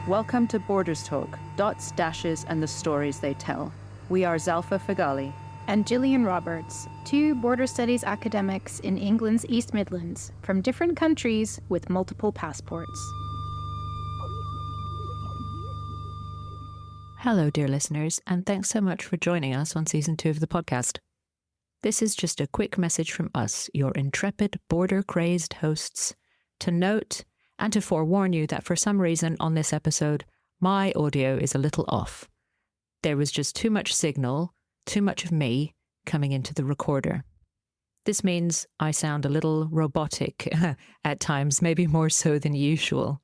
Welcome to Borders Talk, dots, dashes, and the stories they tell. We are Zalfa Fagali and Gillian Roberts, two border studies academics in England's East Midlands, from different countries with multiple passports. Hello, dear listeners, and thanks so much for joining us on Season 2 of the podcast. This is just a quick message from us, your intrepid, border-crazed hosts, to note and to forewarn you that for some reason on this episode, my audio is a little off. There was just too much signal, too much of me coming into the recorder. This means I sound a little robotic at times, maybe more so than usual.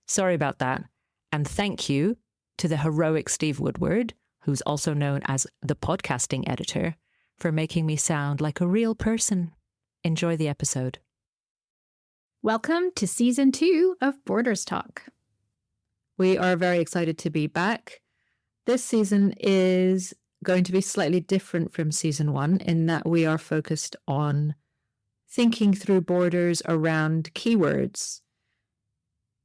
Sorry about that, and thank you to the heroic Steve Woodward, who's also known as the podcasting editor, for making me sound like a real person. Enjoy the episode. Welcome to Season 2 of Borders Talk. We are very excited to be back. This season is going to be slightly different from Season 1 in that we are focused on thinking through borders around keywords.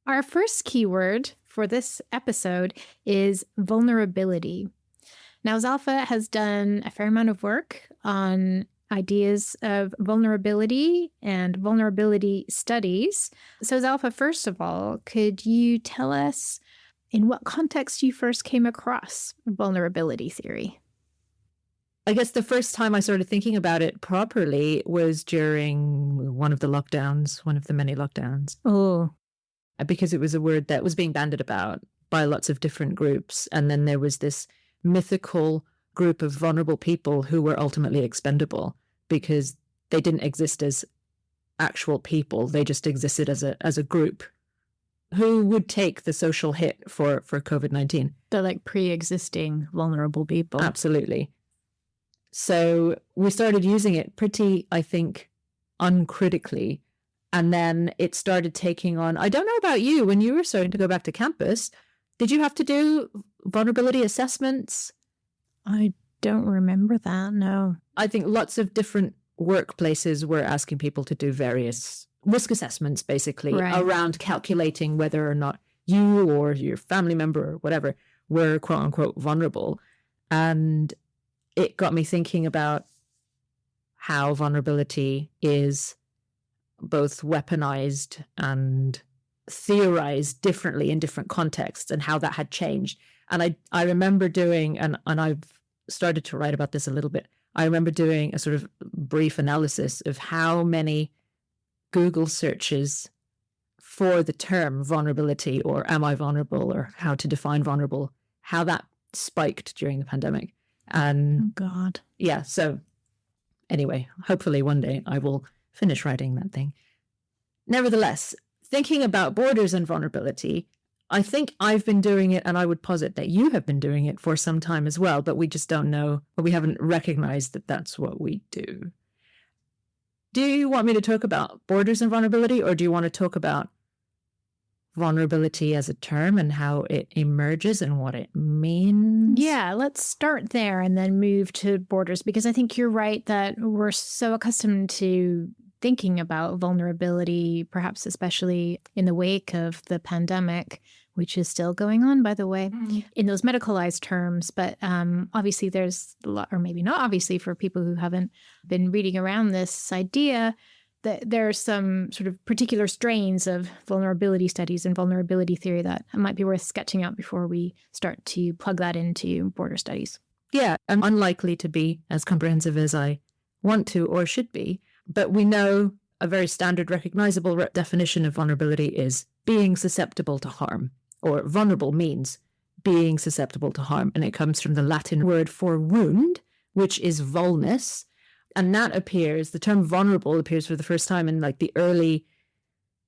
Our first keyword for this episode is vulnerability. Now, Zalfa has done a fair amount of work on ideas of vulnerability and vulnerability studies. So, Zalfa, first of all, could you tell us in what context you first came across vulnerability theory? I guess the first time I started thinking about it properly was during one of the many lockdowns. Oh. Because it was a word that was being bandied about by lots of different groups. And then there was this mythical group of vulnerable people who were ultimately expendable because they didn't exist as actual people. They just existed as a group who would take the social hit for COVID-19. They're like pre-existing vulnerable people. Absolutely. So we started using it pretty, I think, uncritically. And then it started taking on, I don't know about you, when you were starting to go back to campus, did you have to do vulnerability assessments? I don't remember that, no. I think lots of different workplaces were asking people to do various risk assessments, basically, around calculating whether or not you or your family member or whatever were quote unquote vulnerable. And it got me thinking about how vulnerability is both weaponized and theorized differently in different contexts and how that had changed. And I remember doing, and I've started to write about this a little bit, I remember doing a sort of brief analysis of how many Google searches for the term vulnerability or am I vulnerable or how to define vulnerable, how that spiked during the pandemic. And oh God. Yeah, so anyway, hopefully one day I will finish writing that thing. Nevertheless, thinking about borders and vulnerability, I think I've been doing it, and I would posit that you have been doing it for some time as well, but we just don't know, or we haven't recognized that that's what we do. Do you want me to talk about borders and vulnerability, or do you want to talk about vulnerability as a term and how it emerges and what it means? Yeah, let's start there and then move to borders, because I think you're right that we're so accustomed to thinking about vulnerability, perhaps especially in the wake of the pandemic, which is still going on, by the way, in those medicalized terms. But obviously there's a lot, or maybe not obviously for people who haven't been reading around this idea, that there are some sort of particular strains of vulnerability studies and vulnerability theory that might be worth sketching out before we start to plug that into border studies. Yeah, I'm unlikely to be as comprehensive as I want to or should be, but we know a very standard recognizable definition of vulnerability is being susceptible to harm, or vulnerable means being susceptible to harm. And it comes from the Latin word for wound, which is vulnus. And that appears, the term vulnerable appears for the first time in like the early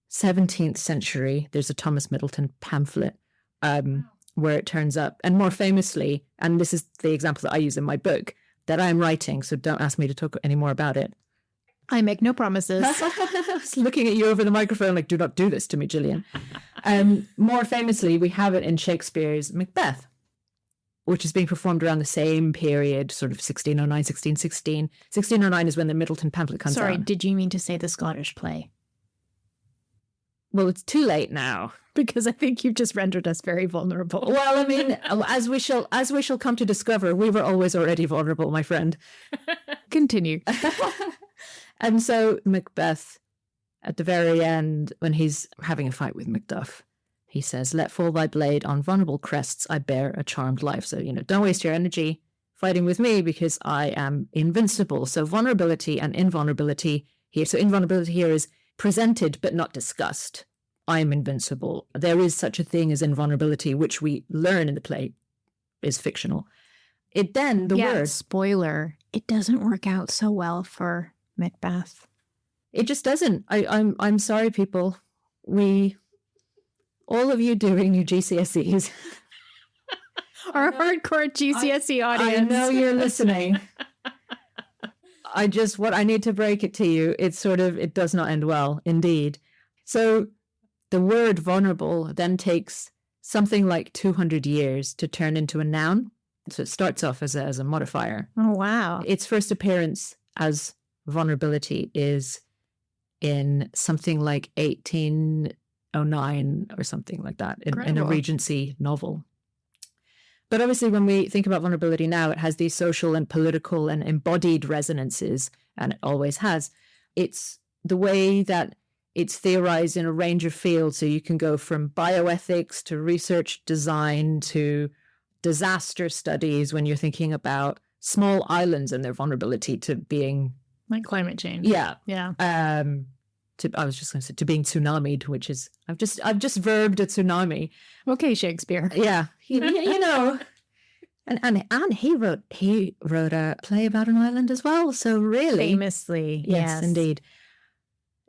17th century. There's a Thomas Middleton pamphlet where it turns up. And more famously, and this is the example that I use in my book that I'm writing, so don't ask me to talk any more about it. I make no promises. I was looking at you over the microphone like, do not do this to me, Gillian. More famously, we have it in Shakespeare's Macbeth, which is being performed around the same period, sort of 1609, 1616. 1609 is when the Middleton pamphlet comes out. Sorry, did you mean to say the Scottish play? Well, it's too late now. Because I think you've just rendered us very vulnerable. Well, I mean, as we shall come to discover, we were always already vulnerable, my friend. Continue. And so Macbeth, at the very end, when he's having a fight with Macduff, he says, "Let fall thy blade on vulnerable crests, I bear a charmed life." So, don't waste your energy fighting with me because I am invincible. So vulnerability and invulnerability here. So invulnerability here is presented but not discussed. I am invincible. There is such a thing as invulnerability, which we learn in the play is fictional. It then, the word... spoiler, it doesn't work out so well for Macbeth. It just doesn't. I'm sorry, people. All of you doing your GCSEs. Our hardcore GCSE audience. I know you're listening. What I need to break it to you, it does not end well, indeed. So the word vulnerable then takes something like 200 years to turn into a noun. So it starts off as a modifier. Oh, wow. Its first appearance as vulnerability is in something like 1809 or something like that, in a Regency novel. But obviously, when we think about vulnerability now, it has these social and political and embodied resonances, and it always has. It's the way that it's theorized in a range of fields. So you can go from bioethics to research design to disaster studies when you're thinking about small islands and their vulnerability to being... Like climate change. Yeah. Yeah. I was just going to say to being tsunamied, which is I've just verbed a tsunami. Okay, Shakespeare. Yeah, and he wrote a play about an island as well. So really, famously, yes, indeed.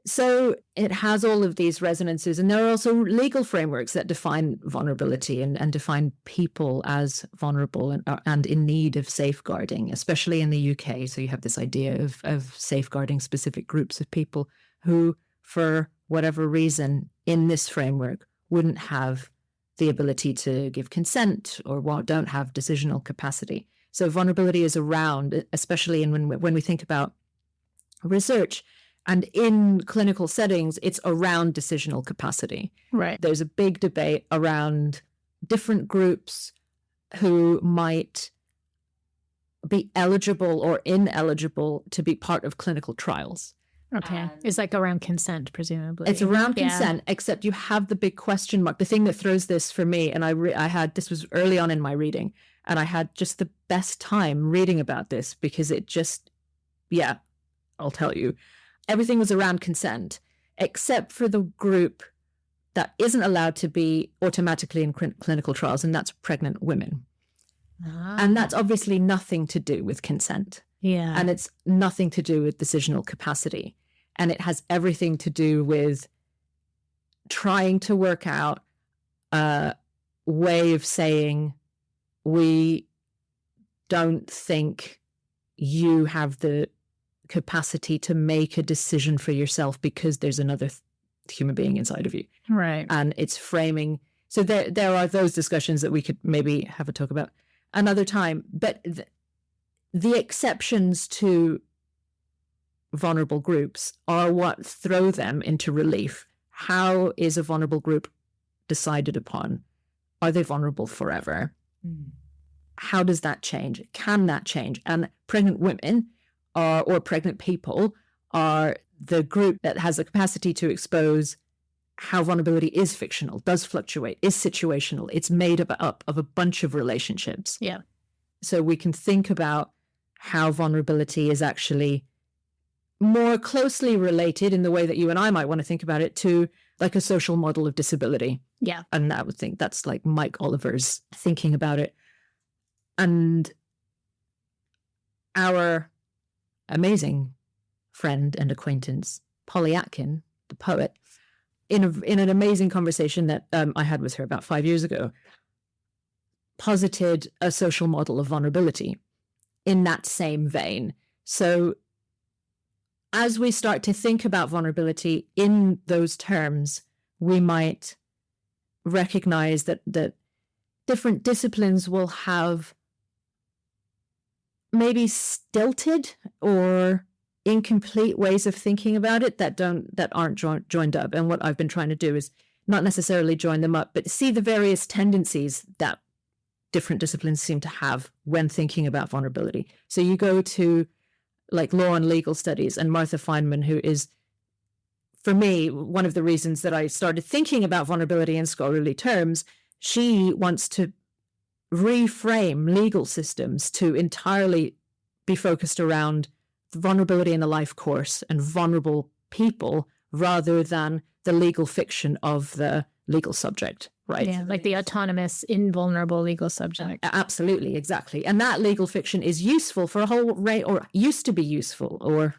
So it has all of these resonances, and there are also legal frameworks that define vulnerability and define people as vulnerable and in need of safeguarding, especially in the UK. So you have this idea of safeguarding specific groups of people who, for whatever reason, in this framework, wouldn't have the ability to give consent or don't have decisional capacity. So vulnerability is around, especially when we think about research and in clinical settings, it's around decisional capacity. Right. There's a big debate around different groups who might be eligible or ineligible to be part of clinical trials. Okay. It's like around consent, presumably. It's around consent, except you have the big question mark. The thing that throws this for me, and this was early on in my reading, and I had just the best time reading about this because it just, I'll tell you, everything was around consent, except for the group that isn't allowed to be automatically in clinical trials, and that's pregnant women. And that's obviously nothing to do with consent. Yeah. And it's nothing to do with decisional capacity. And it has everything to do with trying to work out a way of saying, we don't think you have the capacity to make a decision for yourself because there's another human being inside of you. Right. And it's framing. So there are those discussions that we could maybe have a talk about another time. But the exceptions to vulnerable groups are what throw them into relief. How is a vulnerable group decided upon? Are they vulnerable forever? How does that change? Can that change? And pregnant women or pregnant people are the group that has the capacity to expose how vulnerability is fictional, does fluctuate, is situational. It's made up of a bunch of relationships. Yeah. So we can think about how vulnerability is actually more closely related in the way that you and I might want to think about it to like a social model of disability. Yeah. And I would think that's like Mike Oliver's thinking about it. And our amazing friend and acquaintance, Polly Atkin, the poet, in an amazing conversation that I had with her about 5 years ago, posited a social model of vulnerability in that same vein. So as we start to think about vulnerability in those terms, we might recognize that different disciplines will have maybe stilted or incomplete ways of thinking about it that aren't joined up. And what I've been trying to do is not necessarily join them up, but see the various tendencies that different disciplines seem to have when thinking about vulnerability. So you go to like law and legal studies, and Martha Feynman, who is, for me, one of the reasons that I started thinking about vulnerability in scholarly terms. She wants to reframe legal systems to entirely be focused around vulnerability in the life course and vulnerable people rather than the legal fiction of the legal subject, right? Yeah, like the autonomous, invulnerable legal subject. Absolutely, exactly. And that legal fiction is useful for a whole array, or used to be useful, or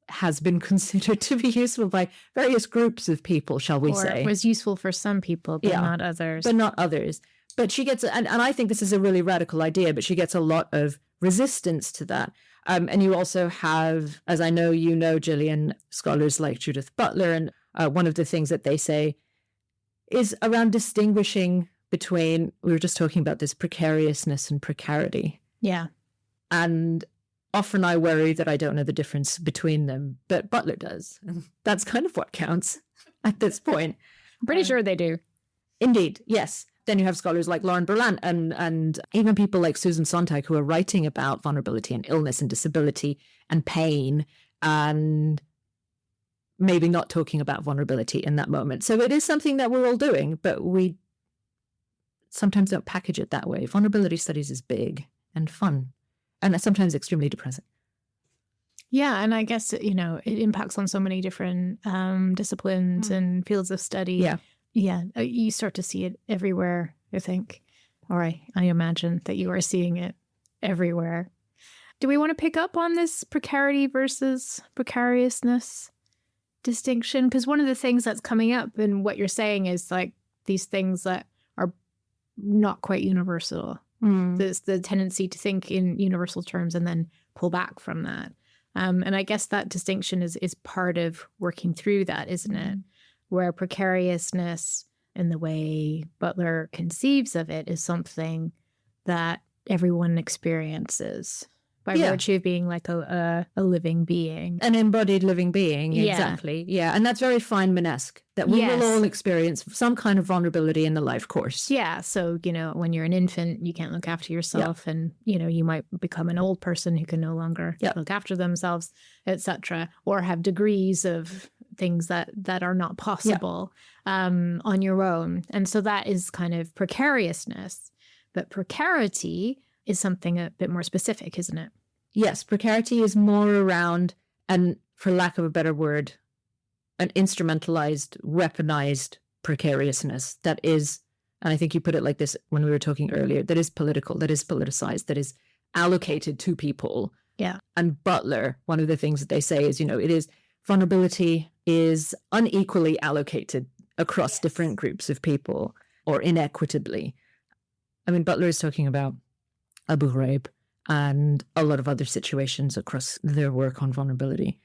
has been considered to be useful by various groups of people, shall we say. Or was useful for some people, but not others. But not others. But she gets, and I think this is a really radical idea, but she gets a lot of resistance to that. And you also have, as I know you know, Gillian, scholars like Judith Butler, and one of the things that they say is around distinguishing between, we were just talking about this precariousness and precarity. Yeah. And often I worry that I don't know the difference between them, but Butler does. That's kind of what counts at this point. I'm pretty sure they do. Indeed, yes. Then you have scholars like Lauren Berlant and even people like Susan Sontag who are writing about vulnerability and illness and disability and pain and maybe not talking about vulnerability in that moment. So it is something that we're all doing, but we sometimes don't package it that way. Vulnerability studies is big and fun and sometimes extremely depressing. Yeah, and I guess, it impacts on so many different disciplines and fields of study. Yeah. Yeah, you start to see it everywhere, I think. Or I imagine that you are seeing it everywhere. Do we want to pick up on this precarity versus precariousness distinction? Because one of the things that's coming up in what you're saying is like these things that are not quite universal. There's the tendency to think in universal terms and then pull back from that. And I guess that distinction is part of working through that, isn't it? Where precariousness, in the way Butler conceives of it, is something that everyone experiences by virtue of being like a living being. An embodied living being, exactly. Yeah, and that's very Feynman-esque, that we will all experience some kind of vulnerability in the life course. Yeah, so, when you're an infant, you can't look after yourself and, you might become an old person who can no longer look after themselves, etc., or have degrees of things that are not possible on your own. And so that is kind of precariousness. But precarity is something a bit more specific, isn't it? Yes, precarity is more around, and for lack of a better word, an instrumentalized, weaponized precariousness that is, and I think you put it like this when we were talking earlier, that is political, that is politicized, that is allocated to people. Yeah. And Butler, one of the things that they say is, it is, vulnerability is unequally allocated across different groups of people or inequitably. I mean, Butler is talking about Abu Ghraib and a lot of other situations across their work on vulnerability.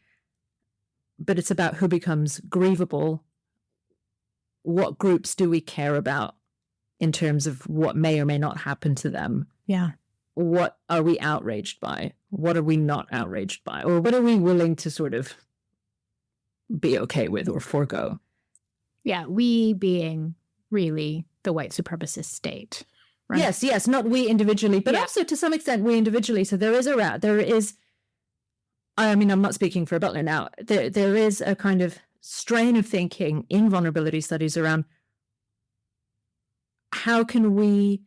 But it's about who becomes grievable. What groups do we care about in terms of what may or may not happen to them? Yeah. What are we outraged by? What are we not outraged by? Or what are we willing to sort of be okay with or forego? Yeah, we being really the white supremacist state. Right? Yes, not we individually, but also to some extent we individually. So there is I mean, I'm not speaking for Butler now. There is a kind of strain of thinking in vulnerability studies around how can we,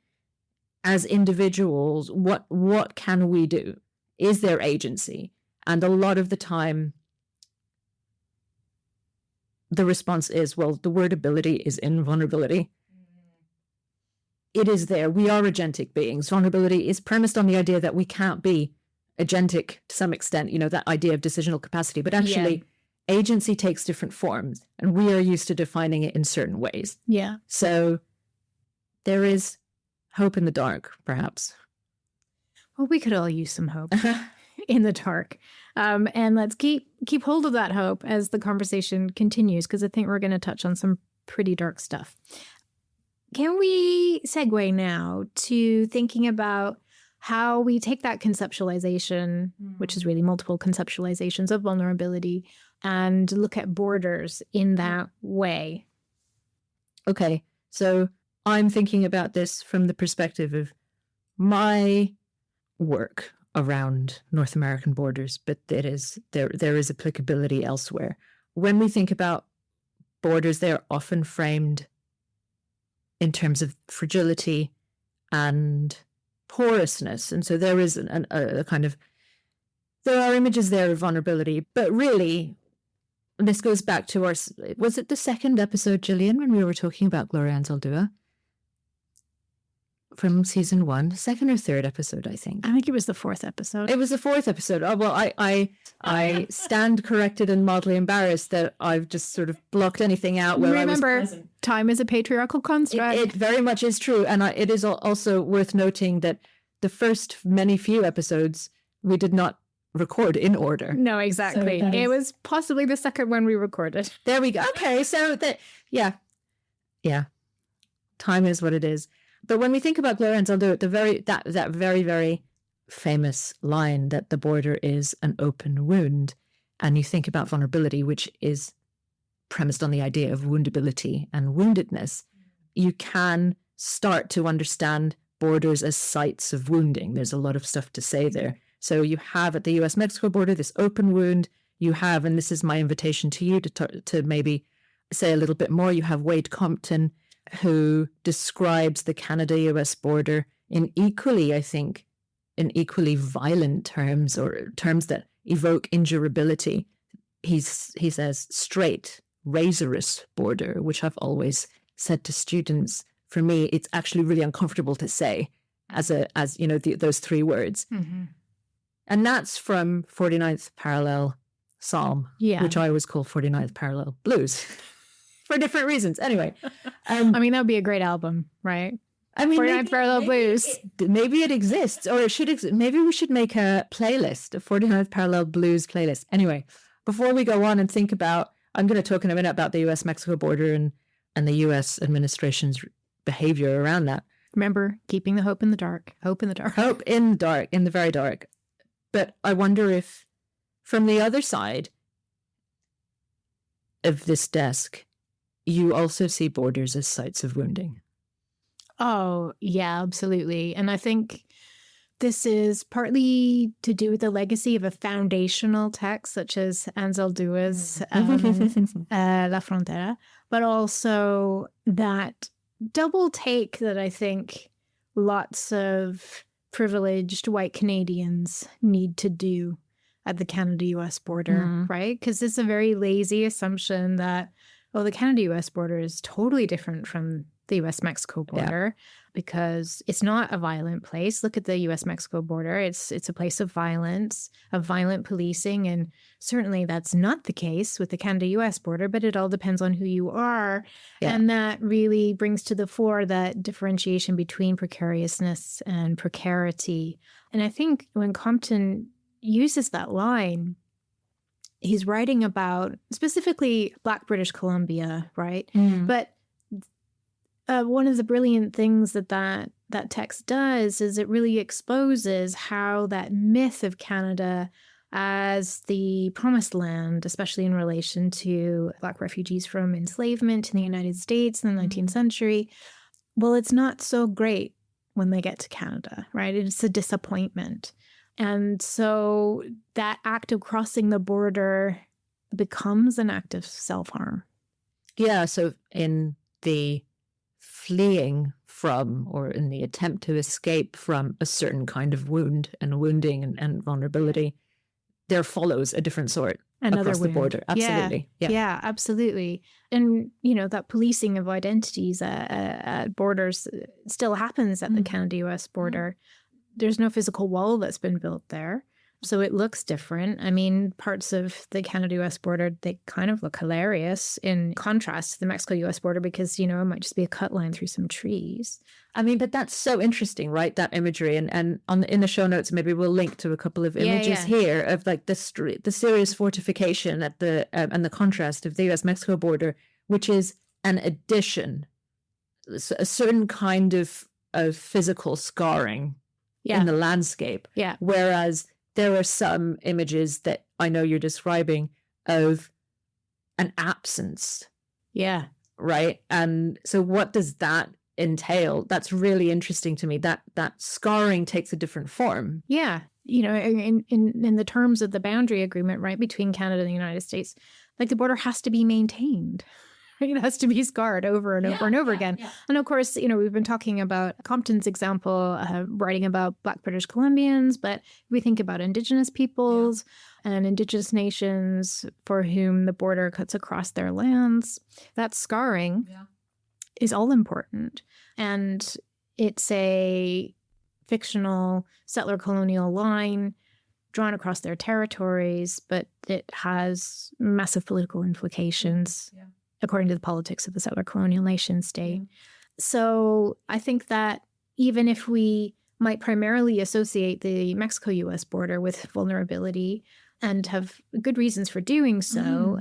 as individuals, what can we do? Is there agency? And a lot of the time, the response is, well, the word ability is in vulnerability. It is there. We are agentic beings. Vulnerability is premised on the idea that we can't be agentic to some extent, that idea of decisional capacity. But actually, agency takes different forms, and we are used to defining it in certain ways. Yeah. So there is hope in the dark, perhaps. Well, we could all use some hope in the dark. And let's keep hold of that hope as the conversation continues, because I think we're going to touch on some pretty dark stuff. Can we segue now to thinking about how we take that conceptualization, which is really multiple conceptualizations of vulnerability, and look at borders in that way. Okay, so I'm thinking about this from the perspective of my work around North American borders, but there is applicability elsewhere. When we think about borders, they are often framed in terms of fragility and porousness. And so there is a kind of, there are images there of vulnerability, but really, this goes back to was it the second episode, Gillian, when we were talking about Gloria Anzaldúa? From season 1, second or third episode, I think. I think it was the 4th episode. It was the 4th episode. Oh, well, I stand corrected and mildly embarrassed that I've just sort of blocked anything out where Remember, I was present. Time is a patriarchal construct. It very much is true. And it is also worth noting that the first few episodes, we did not record in order. No, exactly. So it was possibly the second one we recorded. There we go. Okay, so yeah. Time is what it is. But when we think about Gloria Anzaldúa, that very, very famous line that the border is an open wound, and you think about vulnerability, which is premised on the idea of woundability and woundedness, you can start to understand borders as sites of wounding. There's a lot of stuff to say there. So you have at the US-Mexico border this open wound. You have, and this is my invitation to you to maybe say a little bit more, you have Wade Compton, who describes the Canada-US border in equally violent terms, or terms that evoke indurability. He says straight, razorous border, which I've always said to students, for me, it's actually really uncomfortable to say as those 3 words. Mm-hmm. And that's from 49th Parallel Psalm, which I always call 49th Parallel Blues. For different reasons. Anyway. I mean, that would be a great album, right? I mean, 49th Parallel Blues. Maybe it exists, or it should exist. Maybe we should make a playlist, a 49th Parallel Blues playlist. Anyway, before we go on and think about, I'm going to talk in a minute about the US-Mexico border and the US administration's behavior around that. Remember, keeping the hope in the dark. Hope in the dark. Hope in the dark, in the very dark. But I wonder if, from the other side of this desk, you also see borders as sites of wounding. Oh, yeah, absolutely. And I think this is partly to do with the legacy of a foundational text such as Anzaldúa's La Frontera, but also that double take that I think lots of privileged white Canadians need to do at the Canada-US border, right? Because it's a very lazy assumption that the Canada-US border is totally different from the US-Mexico border because it's not a violent place. Look at the US-Mexico border. It's a place of violence, of violent policing, and certainly that's not the case with the Canada-US border, but it all depends on who you are. Yeah. And that really brings to the fore that differentiation between precariousness and precarity. And I think when Compton uses that line, he's writing about specifically Black British Columbia, right? But one of the brilliant things that text does is it really exposes how that myth of Canada as the promised land, especially in relation to Black refugees from enslavement in the United States in the 19th century, well, it's not so great when they get to Canada, right? It's a disappointment. And so that act of crossing the border becomes an act of self-harm. Yeah, so in the fleeing from, or in the attempt to escape from a certain kind of wound and wounding and vulnerability, there follows a different sort across the border. Absolutely. Yeah, absolutely. And, that policing of identities at borders still happens at the Canada-US border. There's no physical wall that's been built there. So it looks different. I mean, parts of the Canada-US border, they kind of look hilarious in contrast to the Mexico-US border because, it might just be a cut line through some trees. I mean, but that's so interesting, right? That imagery. And in the show notes, maybe we'll link to a couple of images here of like the serious fortification at and the contrast of the US-Mexico border, which is an addition, a certain kind of physical scarring in the landscape. Yeah. Whereas there are some images that I know you're describing of an absence. Yeah. Right. And so what does that entail? That's really interesting to me. That scarring takes a different form. Yeah. You know, in the terms of the boundary agreement, right, between Canada and the United States, like the border has to be maintained. It has to be scarred over and over and over again. Yeah. And of course, you know, we've been talking about Compton's example, writing about Black British Columbians, but we think about Indigenous peoples and Indigenous nations for whom the border cuts across their lands. That scarring is all important. And it's a fictional settler colonial line drawn across their territories, but it has massive political implications. Yeah. According to the politics of the settler colonial nation state. So I think that even if we might primarily associate the Mexico-U.S. border with vulnerability and have good reasons for doing so,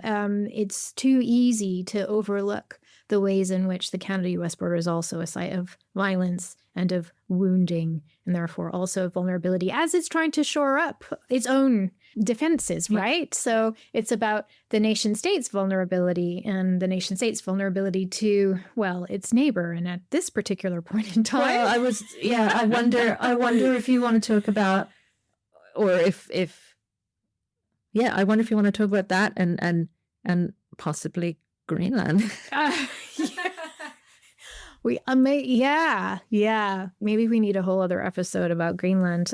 it's too easy to overlook the ways in which the Canada-U.S. border is also a site of violence and of wounding, and therefore also of vulnerability as it's trying to shore up its own defenses, right? So it's about the nation state's vulnerability and the nation state's vulnerability to, well, its neighbor. And at this particular point in time, well, I wonder if you want to talk about, or I wonder if you want to talk about that and possibly Greenland. Maybe we need a whole other episode about Greenland,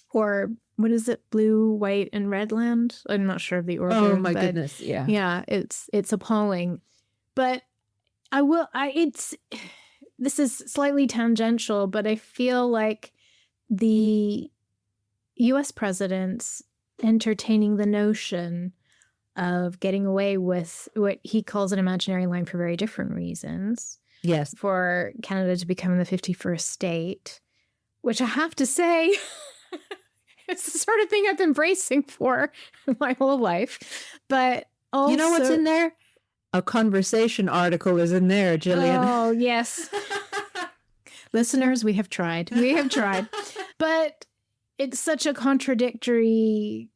or what is it, blue, white, and red land? I'm not sure of the order. Oh my goodness, yeah. Yeah, it's appalling. But this is slightly tangential, but I feel like the US presidents entertaining the notion of getting away with what he calls an imaginary line for very different reasons. Yes. For Canada to become the 51st state, which I have to say, it's the sort of thing I've been bracing for my whole life. But also, you know what's in there? A conversation article is in there, Gillian. Oh, yes. Listeners, we have tried. But it's such a contradictory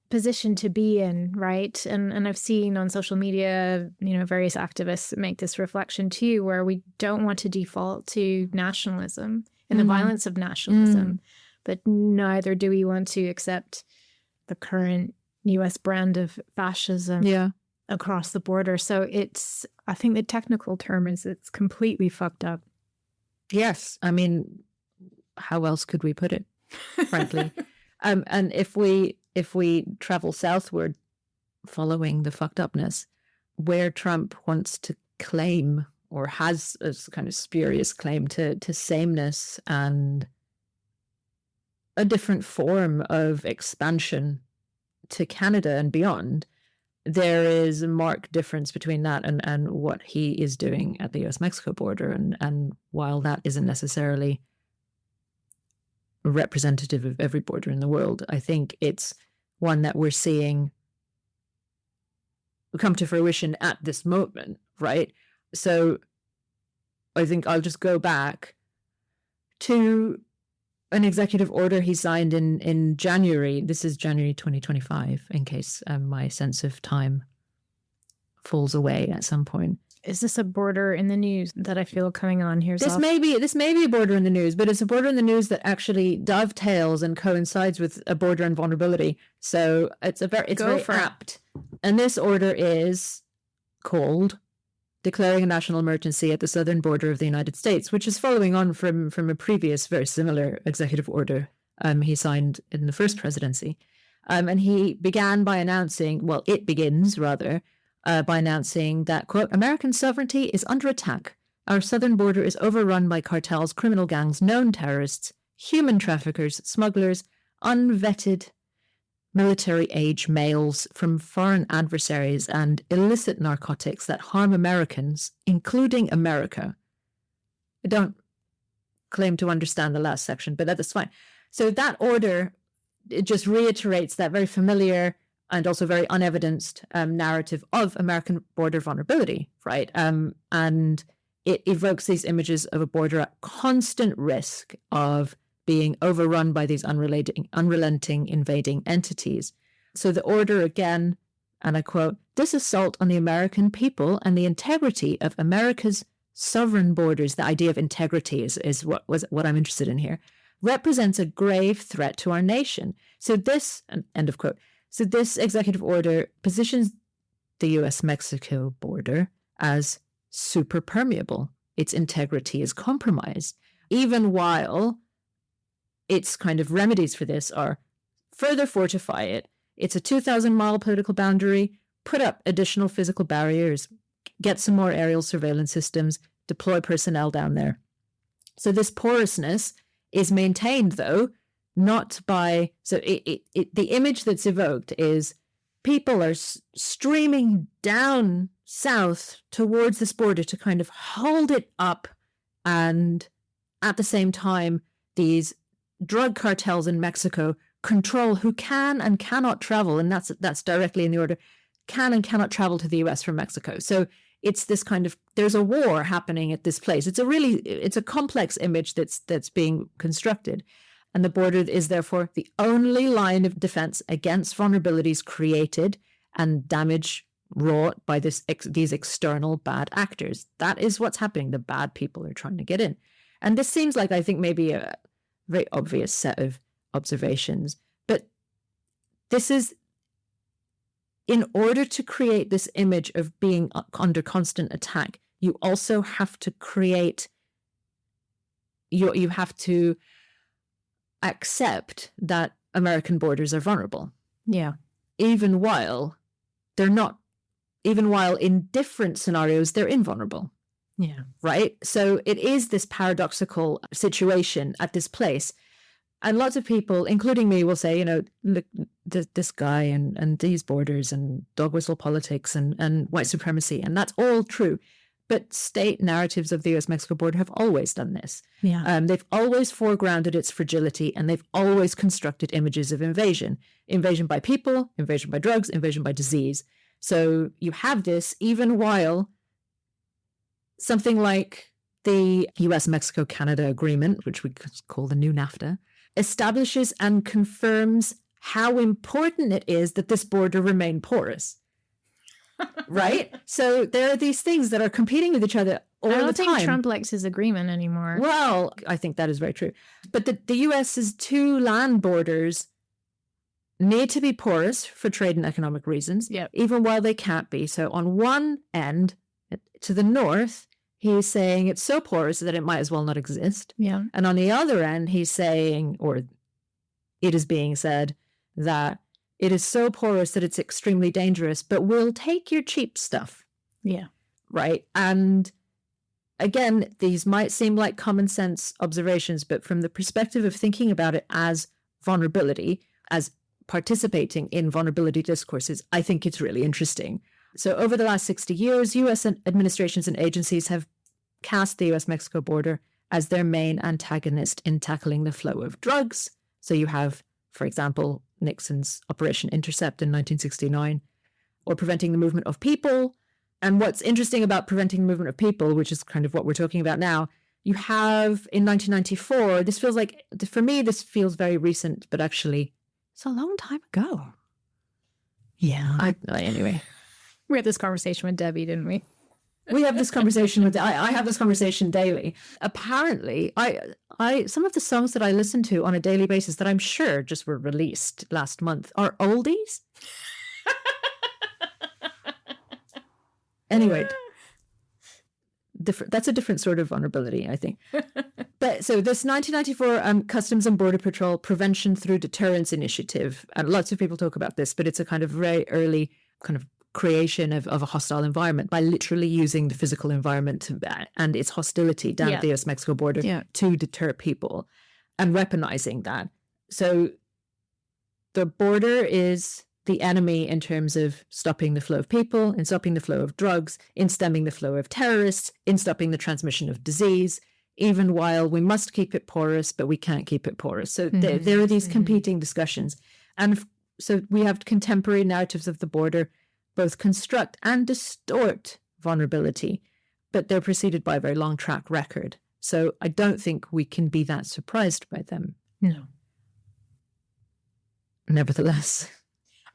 position to be in, right? And I've seen on social media, you know, various activists make this reflection too, where we don't want to default to nationalism and the violence of nationalism, but neither do we want to accept the current US brand of fascism across the border. So I think the technical term is it's completely fucked up. Yes. I mean, how else could we put it, frankly? And if we travel southward following the fucked upness, where Trump wants to claim or has a kind of spurious claim to sameness and a different form of expansion to Canada and beyond, there is a marked difference between that and what he is doing at the US-Mexico border. And while that isn't necessarily representative of every border in the world, I think it's one that we're seeing come to fruition at this moment, right? So I think I'll just go back to an executive order he signed in January. This is January 2025, in case my sense of time falls away at some point. Is this a border in the news that I feel coming on here? This may be a border in the news, but it's a border in the news that actually dovetails and coincides with a border and vulnerability. So it's very apt. And this order is called Declaring a National Emergency at the Southern Border of the United States, which is following on from a previous very similar executive order he signed in the first presidency. And he began by announcing, well, it begins rather, by announcing that, quote, American sovereignty is under attack. Our southern border is overrun by cartels, criminal gangs, known terrorists, human traffickers, smugglers, unvetted military-age males from foreign adversaries, and illicit narcotics that harm Americans, including America. I don't claim to understand the last section, but that's fine. So that order, it just reiterates that very familiar and also very unevidenced narrative of American border vulnerability, right? And it evokes these images of a border at constant risk of being overrun by these unrelenting invading entities. So the order again, and I quote, "This assault on the American people and the integrity of America's sovereign borders," the idea of integrity is what I'm interested in here, "represents a grave threat to our nation." So this, end of quote. So this executive order positions the US-Mexico border as super permeable. Its integrity is compromised, even while its kind of remedies for this are further fortify it. It's a 2,000-mile political boundary, put up additional physical barriers, get some more aerial surveillance systems, deploy personnel down there. So this porousness is maintained, though, not by... So the image that's evoked is people are streaming down south towards this border to kind of hold it up, and at the same time, these drug cartels in Mexico control who can and cannot travel, and that's directly in the order, can and cannot travel to the US from Mexico. So it's this kind of, there's a war happening at this place. It's a complex image that's being constructed. And the border is therefore the only line of defense against vulnerabilities created and damage wrought by these external bad actors. That is what's happening. The bad people are trying to get in. And this seems like, I think, maybe a very obvious set of observations. But this is, in order to create this image of being under constant attack, you also have to create, you have to accept that American borders are vulnerable. Yeah. Even while they're not, even while in different scenarios, they're invulnerable. Yeah. Right? So it is this paradoxical situation at this place. And lots of people, including me, will say, look, this guy and these borders and dog whistle politics and white supremacy. And that's all true. But state narratives of the US-Mexico border have always done this. Yeah. They've always foregrounded its fragility, and they've always constructed images of invasion. Invasion by people, invasion by drugs, invasion by disease. So you have this even while something like the US-Mexico-Canada agreement, which we call the new NAFTA, establishes and confirms how important it is that this border remain porous. Right? So there are these things that are competing with each other all the time. I don't think Trump likes his agreement anymore. Well, I think that is very true. But the US's two land borders need to be porous for trade and economic reasons, Yep. even while they can't be. So on one end, to the north, he's saying it's so porous that it might as well not exist. Yeah. And on the other end, he's saying, or it is being said, that it is so porous that it's extremely dangerous, but we'll take your cheap stuff. Yeah. Right? And again, these might seem like common sense observations, but from the perspective of thinking about it as vulnerability, as participating in vulnerability discourses, I think it's really interesting. So over the last 60 years, U.S. administrations and agencies have cast the U.S.-Mexico border as their main antagonist in tackling the flow of drugs. So you have, for example, Nixon's Operation Intercept in 1969, or preventing the movement of people. And what's interesting about preventing the movement of people, which is kind of what we're talking about now, you have in 1994, this feels like, for me, this feels very recent, but actually it's a long time ago. Yeah. Anyway. We had this conversation with Debbie, didn't we? We have this conversation I have this conversation daily. Apparently, I some of the songs that I listen to on a daily basis that I'm sure just were released last month are oldies. Anyway, that's a different sort of vulnerability, I think. But so this 1994 Customs and Border Patrol Prevention Through Deterrence Initiative, and lots of people talk about this, but it's a kind of very early kind of creation of a hostile environment by literally using the physical environment and its hostility down at the US-Mexico border to deter people and weaponizing that. So the border is the enemy in terms of stopping the flow of people, in stopping the flow of drugs, in stemming the flow of terrorists, in stopping the transmission of disease, even while we must keep it porous, but we can't keep it porous. So there are these competing discussions. And so we have contemporary narratives of the border both construct and distort vulnerability, but they're preceded by a very long track record. So I don't think we can be that surprised by them No. Nevertheless.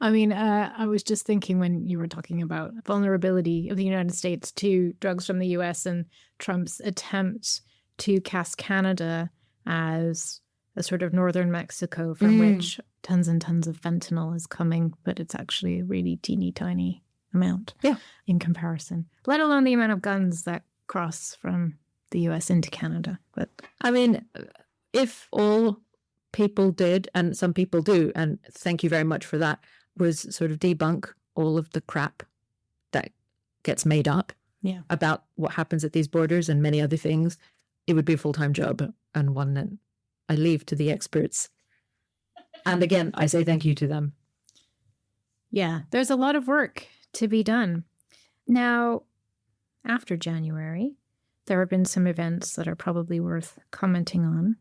I mean, I was just thinking when you were talking about vulnerability of the United States to drugs from the US and Trump's attempt to cast Canada as a sort of northern Mexico from which tons and tons of fentanyl is coming, but it's actually a really teeny tiny amount in comparison, let alone the amount of guns that cross from the US into Canada. But I mean, if all people did, and some people do, and thank you very much for that, was sort of debunk all of the crap that gets made up about what happens at these borders and many other things, it would be a full-time job and one that I leave to the experts. And again, I say thank you to them. Yeah, there's a lot of work to be done. Now, after January, there have been some events that are probably worth commenting on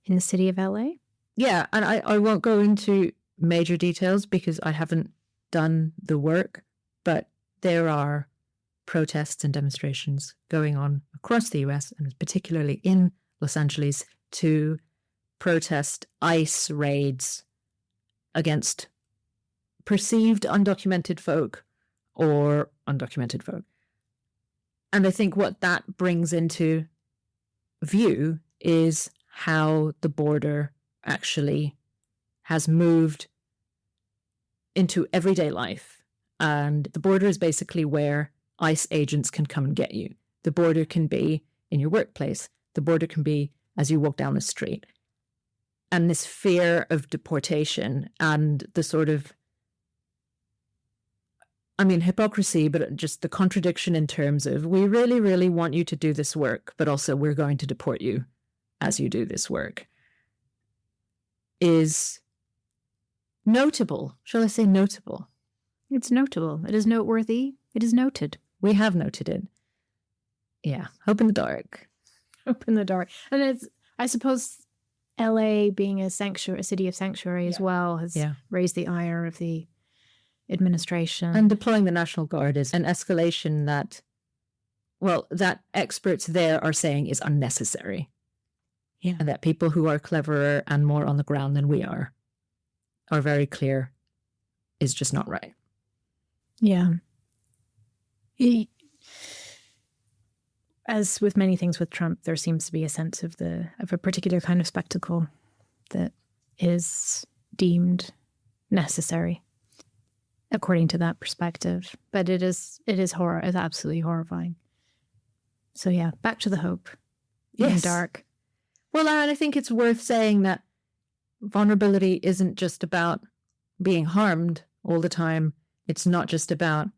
in the city of LA. Yeah, and I won't go into major details because I haven't done the work, but there are protests and demonstrations going on across the US and particularly in Los Angeles to protest ICE raids against perceived undocumented folk or undocumented folk. And I think what that brings into view is how the border actually has moved into everyday life. And the border is basically where ICE agents can come and get you. The border can be in your workplace. The border can be as you walk down the street. And this fear of deportation and the sort of, I mean, hypocrisy, but just the contradiction in terms of, we really, really want you to do this work, but also we're going to deport you as you do this work, is notable. Shall I say notable? It's notable. It is noteworthy. It is noted. We have noted it. Yeah. Hope in the dark. Hope in the dark. And it's, I suppose, LA being a sanctuary, a city of sanctuary as well, has raised the ire of the administration. And deploying the National Guard is an escalation that, well, that experts there are saying is unnecessary. Yeah. And that people who are cleverer and more on the ground than we are very clear is just not right. Yeah. As with many things with Trump, there seems to be a sense of a particular kind of spectacle that is deemed necessary according to that perspective. But it is horror. It's absolutely horrifying. So yeah, back to the hope. In the dark. Well, and I think it's worth saying that vulnerability isn't just about being harmed all the time. It's not just about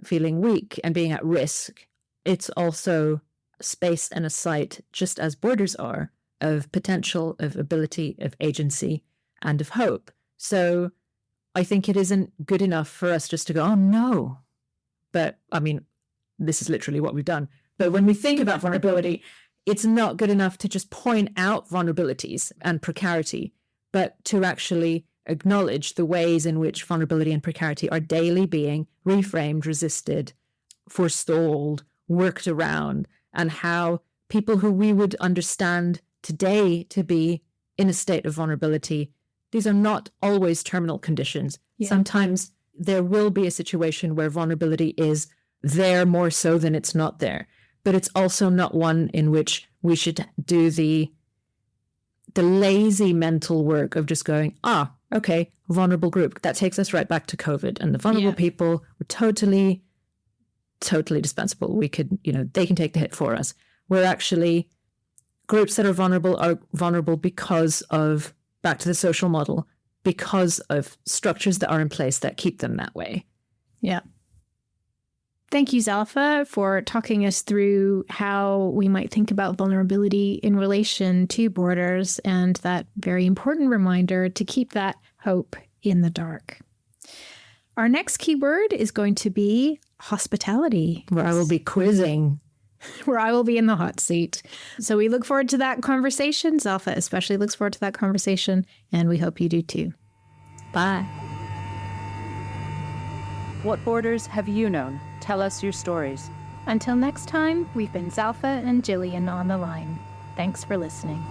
feeling weak and being at risk. It's also space and a site, just as borders are, of potential, of ability, of agency, and of hope. So I think it isn't good enough for us just to go, oh no. But I mean, this is literally what we've done. But when we think about vulnerability, it's not good enough to just point out vulnerabilities and precarity, but to actually acknowledge the ways in which vulnerability and precarity are daily being reframed, resisted, forestalled, worked around, and how people who we would understand today to be in a state of vulnerability, these are not always terminal conditions. Yeah. Sometimes there will be a situation where vulnerability is there more so than it's not there. But it's also not one in which we should do the lazy mental work of just going, okay, vulnerable group. That takes us right back to COVID. And the vulnerable people were totally dispensable. We could, they can take the hit for us. Where actually groups that are vulnerable because of, back to the social model, because of structures that are in place that keep them that way. Yeah. Thank you, Zalfa, for talking us through how we might think about vulnerability in relation to borders and that very important reminder to keep that hope in the dark. Our next keyword is going to be hospitality. Where I will be quizzing. Where I will be in the hot seat. So we look forward to that conversation. Zalfa especially looks forward to that conversation, and we hope you do too. Bye. What borders have you known? Tell us your stories. Until next time, we've been Zalfa and Jillian on the line. Thanks for listening.